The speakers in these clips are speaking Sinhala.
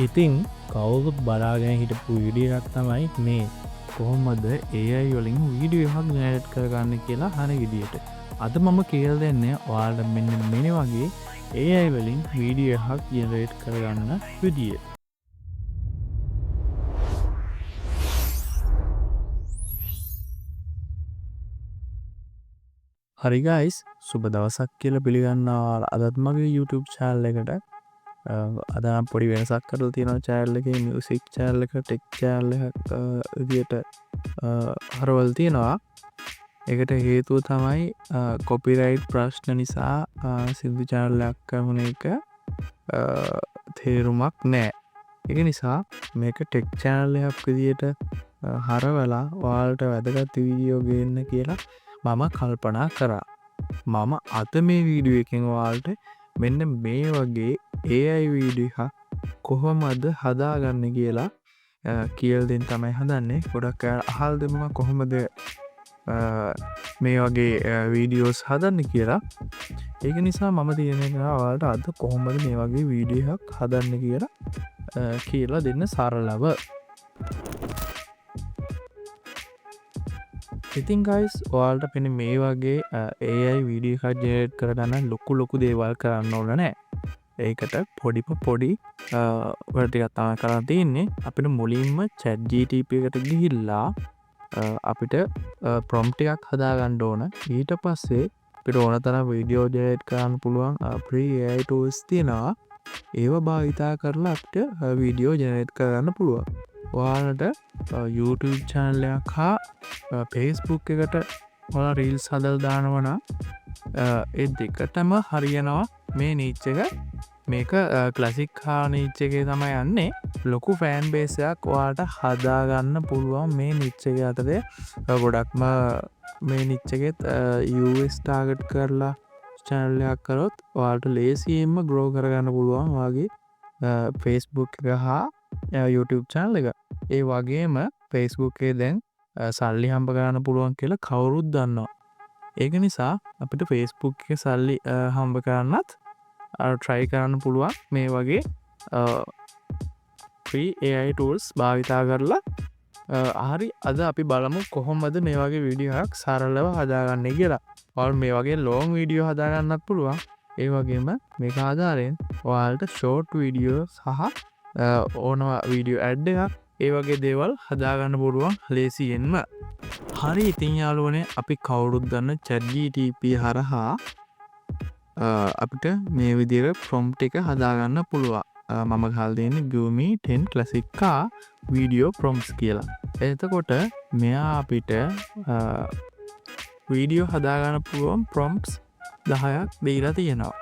ඉතින් කවුරුත් බලාගෙන හිටපු වීඩියෝ එකක් තමයි මේ කොහොමද AI වලින් වීඩියෝ එකක් ජෙනරේට් කරගන්න කියලා අහන විදියට. අද මම කියලා දෙන්නේ ඔයාලට මෙන්න මේ වගේ AI වලින් වීඩියෝ එකක් ජෙනරේට් කරගන්න විදිය. හරි guys, සුබ දවසක් කියලා පිළිගන්නවා. අදත් මගේ YouTube channel එකට අද පොඩි වෙනසක් කරලා තියෙනවා channel එකේ. music channel එක, tech channel එකක් විදියට හරවල් තියෙනවා. ඒකට හේතුව තමයි copyright ප්‍රශ්න නිසා සිදු channel එකක් කරන එක තේරුමක් නැහැ. ඒක නිසා මේක tech channel එකක් විදියට හරවලා ඔයාලට වැදගත් වීඩියෝ ගේන්න කියලා මම කල්පනා කරා. මම අද මේ වීඩියෝ එකෙන් ඔයාලට මෙන්න මේ වගේ AI වීඩියෝ එකක් කොහොමද හදාගන්න කියලා කියලා දෙන්න තමයි හදන්නේ. ගොඩක් අය අහලා දෙනවා කොහොමද මේ වගේ වීඩියෝස් හදන්න කියලා. ඒක නිසා මම තීරණය කරා ඔයාලට අද කොහොමද මේ වගේ වීඩියෝ එකක් හදන්න කියලා දෙන්න සරලව. ඉතින් guys, ඔයාලට මෙන්න මේ වගේ AI වීඩියෝ එකක් ජෙනරේට් කරගන්න ලොකු දේවල් කරන්න ඕන නැහැ. ඒකට පොඩි වැඩ ටිකක් තමයි කරන්න තියෙන්නේ. අපිට මුලින්ම ChatGPT එකට ගිහිල්ලා අපිට prompt එකක් හදාගන්න ඕන. ඊට පස්සේ අපිට ඕන තරම් වීඩියෝ ජෙනරේට් කරන්න පුළුවන් free AI tools තියෙනවා. ඒව භාවිතා කරලා අපිට වීඩියෝ ජෙනරේට් කරන්න පුළුවන්. ඔයාලට YouTube channel එකක් හා Facebook එකට ඔයාලා reels හදලා දානවා නම් ඒ දෙකටම හරියනවා මේ niche එක. මේක classic හා niche එකේ තමයි යන්නේ. ලොකු fan base එකක් ඔයාලට හදාගන්න පුළුවන් මේ niche එක අතරේ. ගොඩක්ම මේ niche එකෙත් US target කරලා channel එකක් කරොත් ඔයාලට ලේසියෙන්ම grow කරගන්න පුළුවන් වාගේ Facebook එක හා YouTube channel එක. ඒ වගේම Facebook එකේ දැන් සල්ලි හම්බ කරන්න පුළුවන් කියලා කවුරුත් දන්නවා. ඒක නිසා අපිට Facebook එකේ සල්ලි හම්බ කරන්නත් try කරන්න පුළුවන් මේ වගේ free AI tools භාවිතා කරලා. හරි, අද අපි බලමු කොහොමද මේ වගේ වීඩියෝ එකක් සරලව හදාගන්නේ කියලා. ඔයාලා මේ වගේ long වීඩියෝ හදාගන්නත් පුළුවන්. ඒ වගේම මේක ආධාරයෙන් ඔයාලට short වීඩියෝ සහ ඕනවා වීඩියෝ ඇඩ් එකක් ඒ වගේ දේවල් හදාගන්න පුළුවන් ලේසියෙන්ම. හරි, ඉතින් යාළුවනේ, අපි කවුරුත් දන්න ChatGPT හරහා අපිට මේ විදිහට prompt එක හදාගන්න පුළුවන්. මම ගහලා දෙන්නේ give me 10 classic car video prompts කියලා. එතකොට මෙයා අපිට වීඩියෝ හදාගන්න පුළුවන් prompts 10ක් දීලා තියෙනවා.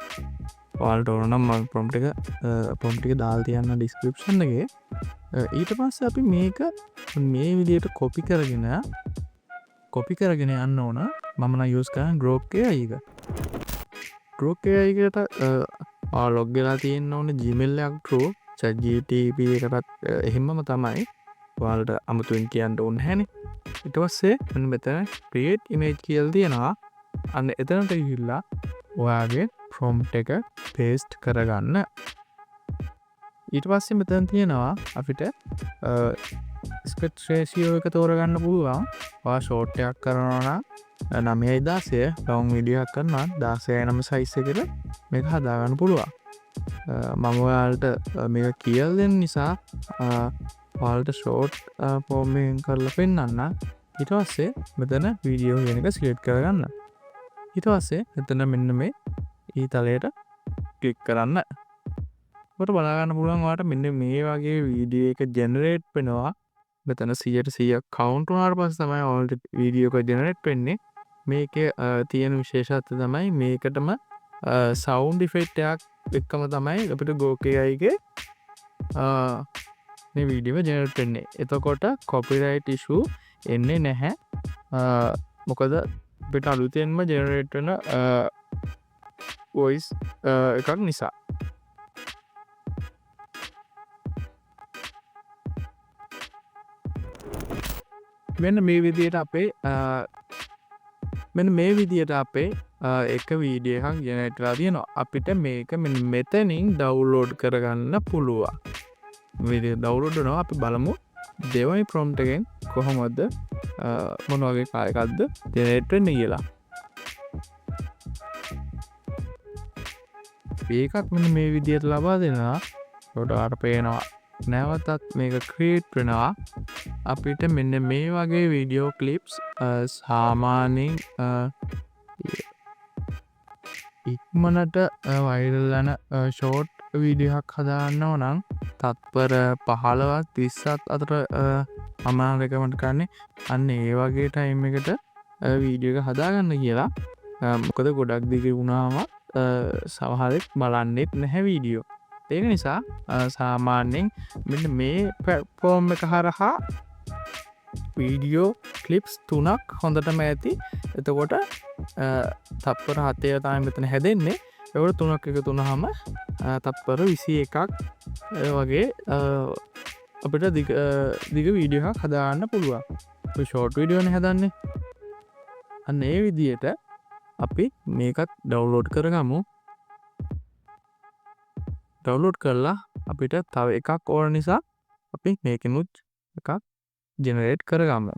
ඔයාලට ඕන නම් මම prompt එක දාලා තියන්න description එකේ. ඊට පස්සේ අපි මේක මේ විදිහට copy කරගෙන යන්න ඕන. මම නම් use කරන්නේ Grok AI එක. Grok AI එකට log වෙලා තියෙන්න ඕනේ Gmail එකක් through. ChatGPT එකටත් එහෙමම තමයි. ඔයාලට අමුතුවෙන් කියන්න ඕනේ නැහනේ. ඊට පස්සේ මෙන්න මෙතන create image කියලා තියෙනවා. අන්න එතනට ගිහිල්ලා ඔයාගේ prompt එක paste කරගන්න. ඊට පස්සේ මෙතන තියෙනවා අපිට aspect ratio එක තෝරගන්න පුළුවන්. ඔයා short එකක් කරනවා නම් 9:10, long video එකක් කරනවා 16:9 size එකට මේක හදාගන්න පුළුවන්. මම ඔයාලට මේක කියලා දෙන්න නිසා ඔයාලට short form එකෙන් කරලා පෙන්නන්න. ඊට පස්සේ මෙතන video කියන එක select කරගන්න. ඊට පස්සේ මෙතන මෙන්න මේ ඊතලයට click කරන්න. ඔකට බලා ගන්න පුළුවන් ඔයාලට මෙන්න මේ වගේ වීඩියෝ එක ජෙනරේට් වෙනවා. මෙතන 100% කවුන්ට් වුණාට පස්සේ තමයි ඔයාලට වීඩියෝ එක ජෙනරේට් වෙන්නේ. මේකේ තියෙන විශේෂත්වය තමයි මේකටම sound effect එකක් එක්කම තමයි අපිට Grok AI එකේ මේ වීඩියෝ එක ජෙනරේට් වෙන්නේ. එතකොට copyright issue එන්නේ නැහැ. මොකද අපිට අලුතෙන්ම ජෙනරේට් වෙන voice එකක් නිසා. මෙන්න මේ විදිහට අපේ එක වීඩියෝ එකක් ජෙනරේට් කරලා තියෙනවා. අපිට මේක මෙතනින් ඩවුන්ලෝඩ් කරගන්න පුළුවන්. වීඩියෝ ඩවුන්ලෝඩ් වෙනවා. අපි බලමු දෙවනි ප්‍රොම්ප්ට් එකෙන් කොහොමද මොන වගේ ෆයිල් එකක්ද ජෙනරේට් වෙන්නේ කියලා. ඒකත් මෙන්න මේ විදිහට ලබා දෙනවා. ඒකට ආර පේනවා නැවතත් මේක ක්‍රියේට් වෙනවා. අපිට මෙන්න මේ වගේ වීඩියෝ ක්ලිප්ස් සාමාන්‍යයෙන් ඉක්මනට වයිරල් යන ෂෝට් වීඩියෝ එකක් හදාන්න ඕන නම් තත්පර 15ක් 30ක් අතර මම රෙකමන්ඩ් කරන්නේ අන්න ඒ වගේ ටයිම් එකට වීඩියෝ එක හදාගන්න කියලා. මොකද ගොඩක් දිග වුණාම සමහරෙක් බලන්නෙත් නැහැ වීඩියෝ. ඒක නිසා සාමාන්‍යයෙන් මෙන්න මේ ප්ලැට්ෆෝම් එක හරහා වීඩියෝ ක්ලිප්ස් 3ක් හොඳටම ඇති. එතකොට තත්පර 7 තමයි මෙතන හැදෙන්නේ. ඒකට 3ක් එකතු වුණාම තත්පර 21ක් වගේ අපිට දිග වීඩියෝ එකක් හදාගන්න පුළුවන්. අපි ෂෝට් වීඩියෝනේ හදන්නේ. අන්න ඒ විදිහට අපි මේකත් ඩවුන්ලෝඩ් කරගමු. ඩවුන්ලෝඩ් කරලා අපිට තව එකක් ඕන නිසා අපි මේකෙනුත් එකක් ජෙනරේට් කරගමු.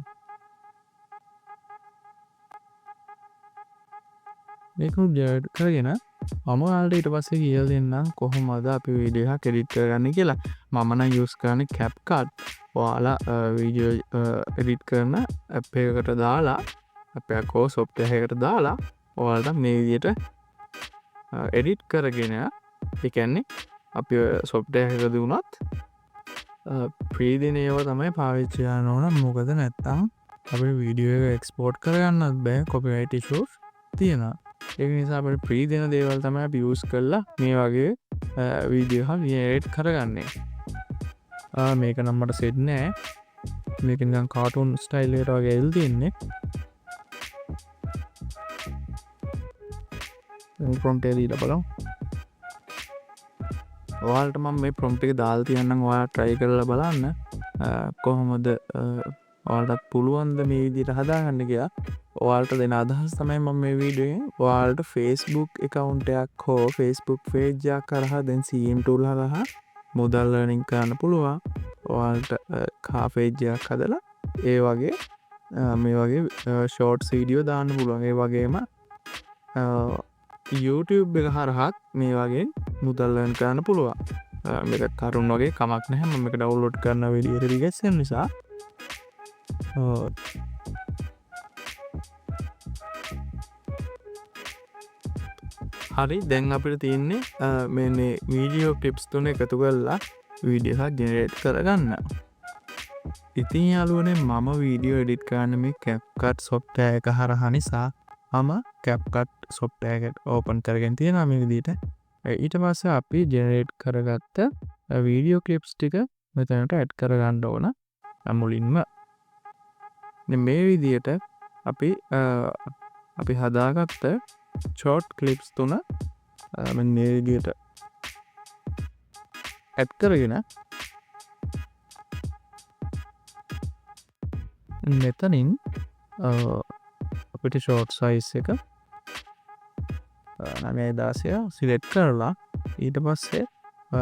මේකනුත් ජෙනරේට් කරගෙන මම ඔයාලට ඊට පස්සේ කියලා දෙන්නම් කොහොමද අපි වීඩියෝ එකක් එඩිට් කරගන්නේ කියලා. මම නම් යූස් කරන්නේ CapCut. ඔයාලා වීඩියෝ එඩිට් කරන ඇප් එකකට දාලා අපේ කෝ සොෆ්ට්වෙයාර් එකකට දාලා ඔයාලට මේ විදිහට එඩිට් කරගෙන ඒ කියන්නේ අපි සොෆ්ට්වෙයාර් එකක දුනත් ෆ්‍රී දෙන ඒවා තමයි පාවිච්චි කරන්න ඕන. මොකද නැත්තම් අපිට වීඩියෝ එක එක්ස්පෝර්ට් කරගන්නත් බෑ. කොපිරයිට් ඉෂුස් තියෙනවා. ඒක නිසා අපිට ෆ්‍රී දෙන දේවල් තමයි අපි යූස් කරලා මේ වගේ වීඩියෝ එකක් ජෙනරේට් කරගන්නේ. මේක නම් මට සෙට් නෑ. මේක නිකන් කාටුන් ස්ටයිල් එකට වගේ එල් තියෙන්නේ. ප්‍රොම්ප්ට් එක දීලා බලමු. ඔයාලට මම මේ ප්‍රොම්ප්ට් එක දාලා තියන්නම්. ඔයාලා try කරලා බලන්න කොහොමද ඔයාලටත් පුළුවන්ද මේ විදිහට හදාගන්න කියලා. ඔයාලට දෙන අදහස් තමයි මම මේ වීඩියෝ එකෙන් ඔයාලට Facebook account එකක් හෝ Facebook page එකක් කරහා දැන් CM tool හරහා මුදල් earning කරන්න පුළුවන්. ඔයාලට කා page එකක් හදලා ඒ වගේ මේ වගේ shorts video දාන්න පුළුවන්. ඒ වගේම YouTube එක හරහාත් මේ වගේ මුදල් earn කරන්න පුළුවන්. මේක කරුණ වගේ කමක් නැහැ. මම මේක ඩවුන්ලෝඩ් කරන විදියට රිගැස්සෙන නිසා හරි දැන් අපිට තියෙන්නේ මේ වීඩියෝ ක්ලිප්ස් තුන එකතු කරලා වීඩියෝ එකක් ජෙනරේට් කරගන්න. ඉතින් යාළුවනේ මම වීඩියෝ එඩිට් කරන්න මේ CapCut software එක හරහා නිසා මම CapCut software එක ඕපන් කරගෙන තියෙනවා මේ විදිහට. ඊට පස්සේ අපි ජෙනරේට් කරගත්ත වීඩියෝ ක්ලිප්ස් ටික මෙතනට ඇඩ් කරගන්න ඕන. මුලින්ම මේ විදිහට අපි හදාගත්ත ෂෝට් ක්ලිප්ස් තුන මේ විදිහට ඇඩ් කරගෙන මෙතනින් අපිට ෂෝට් සයිස් එක 916 සිලෙක්ට් කරලා ඊට පස්සේ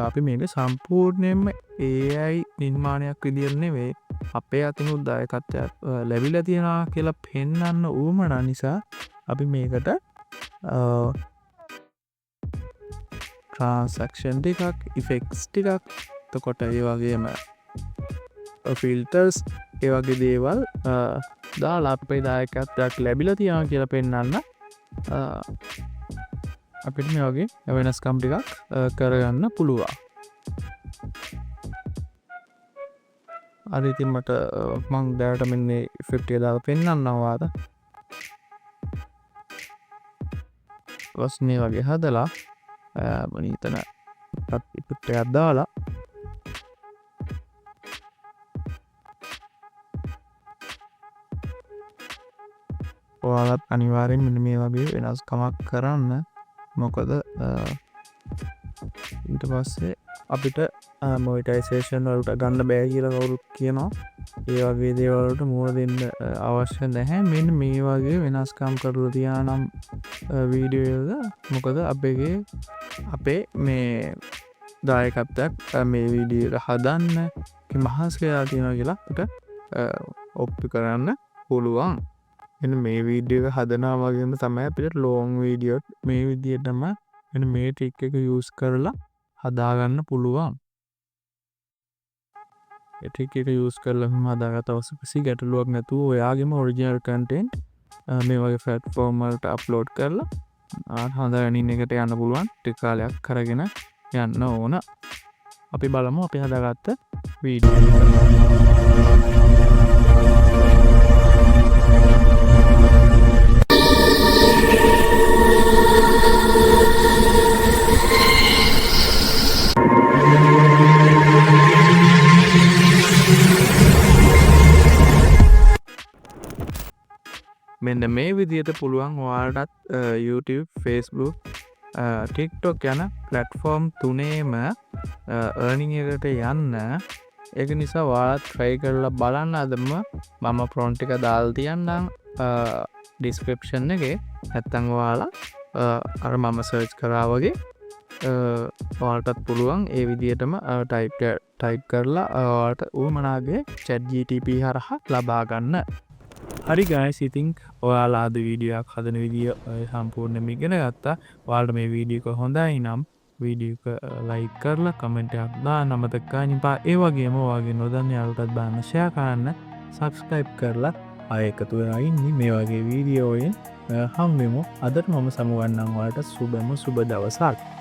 අපි මේක සම්පූර්ණයෙන්ම AI නිර්මාණයක් විදිහට නෙවෙයි අපේ අතිනුත් දායකත්වයක් ලැබිලා තියෙනවා කියලා පෙන්වන්න උවමනා නිසා අපි මේකට ට්‍රාන්සැක්ෂන් ටිකක් ඉෆෙක්ට්ස් ටිකක් එතකොට ඒ වගේම ෆිල්ටර්ස් ඒ වගේ දේවල් දාලා අපේ දායකත්වයක් ලැබිලා තියෙනවා කියලා පෙන්වන්න අපිට මේ වගේ වෙනස්කම් ටිකක් කරගන්න පුළුවන්. අර ඉතින් මට මං දැනට මෙන්න ඉෆෙක්ට් එක දාලා පෙන්වන්නම් ඔයාලට. මේ වගේ හදලා මම හිතන ඉෆෙක්ට් එකක් දාලා ඔයාලත් අනිවාර්යෙන් මෙන්න මේ වගේ වෙනස්කමක් කරන්න. මොකද ඊට පස්සේ අපිට මොනිටයිසේෂන් වලට ගන්න බෑ කියලා කවුරුත් කියනවා. ඒ වගේ දේවල් වලට මුහුණ දෙන්න අවශ්‍ය නැහැ. මෙන්න මේ වගේ වෙනස්කම් කරලා තියානම් වීඩියෝ එක මොකද අපේ මේ දායකත්වයක් මේ වීඩියෝ එක හදන්න මහස් කියලා තියෙනවා කියලා අපිට ඔප්පු කරන්න පුළුවන්. එන්න මේ වීඩියෝ එක හදනවා වගේම තමයි අපිට ලොං වීඩියෝ මේ විදිහටම එන්න මේ ට්‍රික් එක යූස් කරලා හදාගන්න පුළුවන්. ඒ ට්‍රික් එක යූස් කරලා මම හදාගත්ත කිසි ගැටලුවක් නැතුව ඔයාගේම ඔරිජිනල් කන්ටෙන්ට් මේ වගේ ප්ලැට්ෆෝම් වලට අප්ලෝඩ් කරලා හදාගෙන ඉන්න එකට යන්න පුළුවන්. ටික කාලයක් කරගෙන යන්න ඕන. අපි බලමු අපි හදාගත්ත වීඩියෝ එක. මෙන්න මේ විදියට පුළුවන් ඔයාලටත් YouTube, Facebook, TikTok යන ප්ලැට්ෆෝම් තුනේම earning එකට යන්න. ඒක නිසා ඔයාලත් try කරලා බලන්න. අදම මම prompt එක දාලා තියන්නම් description එකේ. නැත්තම් ඔයාලා අර මම search කරා වගේ ඔයාලටත් පුළුවන් ඒ විදියටම type කරලා ඔයාලට උවමනාගේ ChatGPT හරහා ලබා ගන්න. හරි guys, ඉතින් ඔයාලා අද වීඩියෝ එකක් හදන විදිය සම්පූර්ණයෙන්ම ඉගෙන ගත්තා. ඔයාලට මේ වීඩියෝ එක හොඳයි නම් වීඩියෝ එක like කරලා comment එකක් දාන්න අමතක කරන්න එපා. ඒ වගේම ඔයාගේ නොදන්න යාළුවටත් දාන්න share කරන්න. subscribe කරලා ආයෙ එකතු වෙලා ඉන්නේ මේ වගේ වීඩියෝ වලින් හම්බෙමු. අදට මම සමුගන්නම් ඔයාලට සුබ දවසක්.